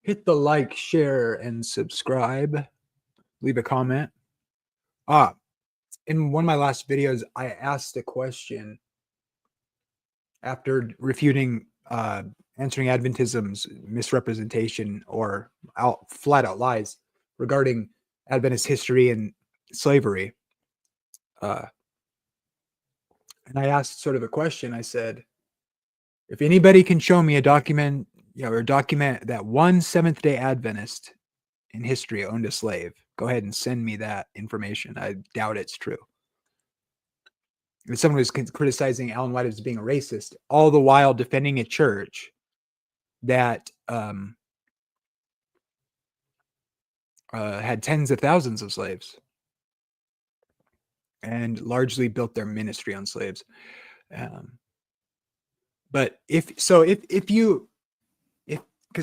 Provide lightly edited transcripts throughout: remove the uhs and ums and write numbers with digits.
Hit the like, share, and subscribe. Leave a comment. In one of my last videos, I asked a question after refuting, answering Adventism's misrepresentation or flat out lies regarding Adventist history and slavery. And I asked sort of a question. I said, if anybody can show me a document, or document that one Seventh-day Adventist in history owned a slave, go ahead and send me that information. I doubt it's true. And someone was criticizing Alan White as being a racist, all the while defending a church that had tens of thousands of slaves and largely built their ministry on slaves. But because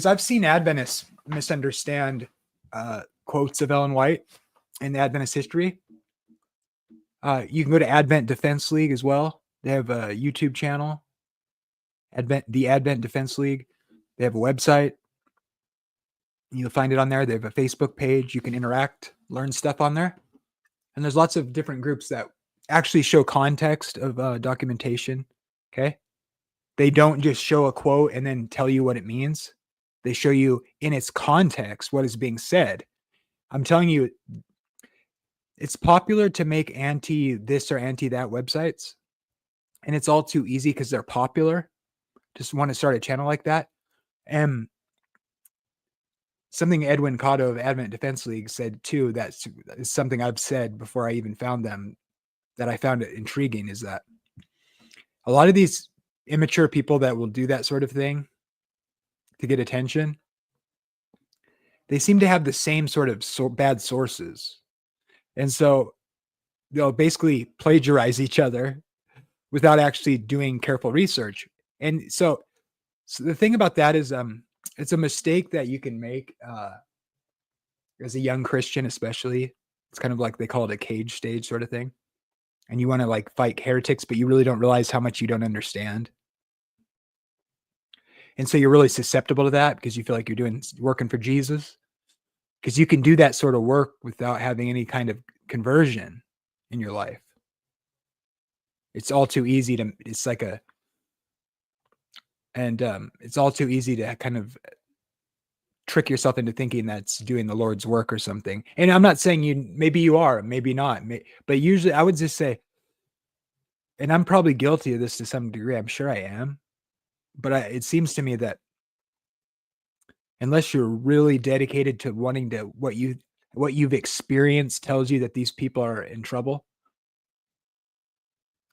I've seen Adventists misunderstand quotes of Ellen White in the Adventist history. You can go to Advent Defense League as well. They have a YouTube channel, the Advent Defense League. They have a website. You'll find it on there. They have a Facebook page. You can interact, learn stuff on there. And there's lots of different groups that actually show context of documentation. Okay. They don't just show a quote and then tell you what it means. They show you in its context what is being said. I'm telling you, it's popular to make anti this or anti that websites. And it's all too easy because they're popular. Just want to start a channel like that. And something Edwin Cotto of Advent Defense League said too, that is something I've said before I even found them, that I found it intriguing, is that a lot of these immature people that will do that sort of thing to get attention, they seem to have the same sort of bad sources. And so they'll basically plagiarize each other without actually doing careful research. And so the thing about that is it's a mistake that you can make as a young Christian, especially. It's kind of like they call it a cage stage sort of thing. And you want to like fight heretics, but you really don't realize how much you don't understand. And so you're really susceptible to that because you feel like you're working for Jesus. Because you can do that sort of work without having any kind of conversion in your life. It's all too easy to, it's all too easy to kind of trick yourself into thinking that's doing the Lord's work or something. And I'm not saying maybe you are, maybe not, but usually I would just say, and I'm probably guilty of this to some degree, I'm sure I am, but it seems to me that unless you're really dedicated to wanting to, what you've experienced tells you that these people are in trouble,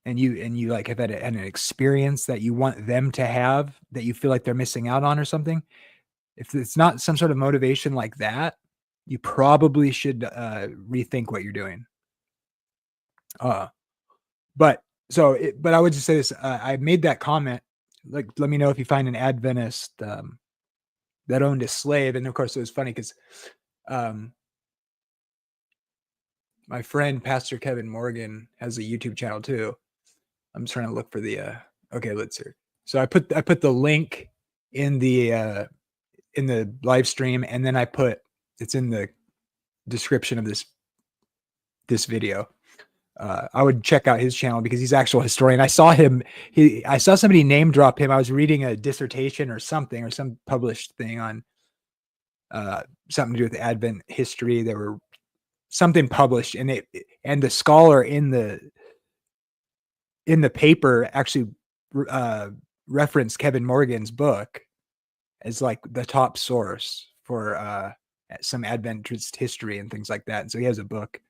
and you like have had an experience that you want them to have that you feel like they're missing out on or something. If it's not some sort of motivation like that, you probably should rethink what you're doing. But I would just say this. I made that comment. Like, let me know if you find an Adventist that owned a slave. And of course, it was funny because my friend Pastor Kevin Morgan has a YouTube channel too. I'm just trying to look for the okay, let's see. So I put the link in the live stream, and then it's in the description of this video. I would check out his channel because he's an actual historian. I saw somebody name drop him. I was reading a dissertation or something, or some published thing on something to do with Advent history. There were something published, and the scholar in the paper actually referenced Kevin Morgan's book as like the top source for some Adventist history and things like that. And so he has a book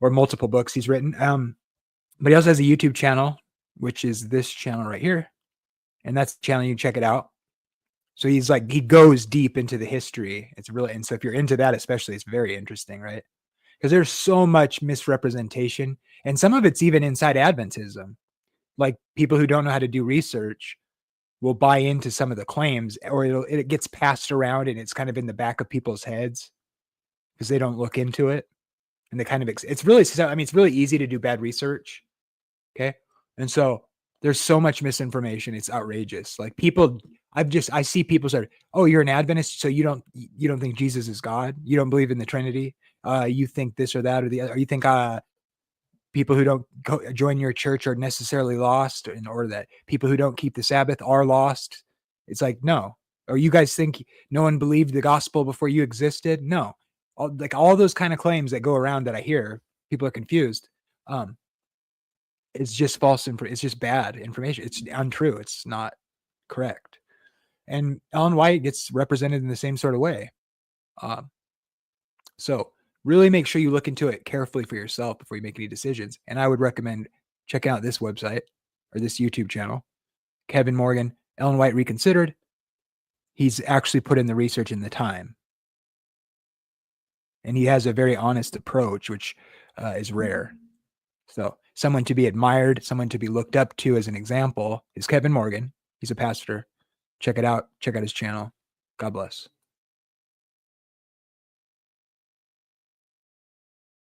or multiple books he's written. But he also has a YouTube channel, which is this channel right here. And that's the channel, you can check it out. So he goes deep into the history. It's really, and so if you're into that, especially, it's very interesting, right? Because there's so much misrepresentation, and some of it's even inside Adventism. Like, people who don't know how to do research will buy into some of the claims, or it gets passed around and it's kind of in the back of people's heads because they don't look into it. And they kind of, it's really easy to do bad research. Okay. And so there's so much misinformation. It's outrageous. Like, people, I see people say, "Oh, you're an Adventist, so you don't think Jesus is God? You don't believe in the Trinity? You think this or that or the other? Or you think people who don't join your church are necessarily lost, or that people who don't keep the Sabbath are lost?" It's like, no. Or you guys think no one believed the gospel before you existed? No. All those kind of claims that go around that I hear, people are confused. It's just false it's just bad information. It's untrue. It's not correct. And Ellen White gets represented in the same sort of way. So really make sure you look into it carefully for yourself before you make any decisions. And I would recommend checking out this website or this YouTube channel, Kevin Morgan, Ellen White Reconsidered. He's actually put in the research and the time. And he has a very honest approach, which is rare. So someone to be admired, someone to be looked up to as an example is Kevin Morgan. He's a pastor. Check it out. Check out his channel. God bless.